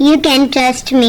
You can trust me۔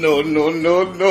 No, no, no, no.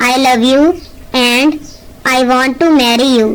I love you and I want to marry you۔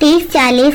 30-40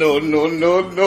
No, no, no, no.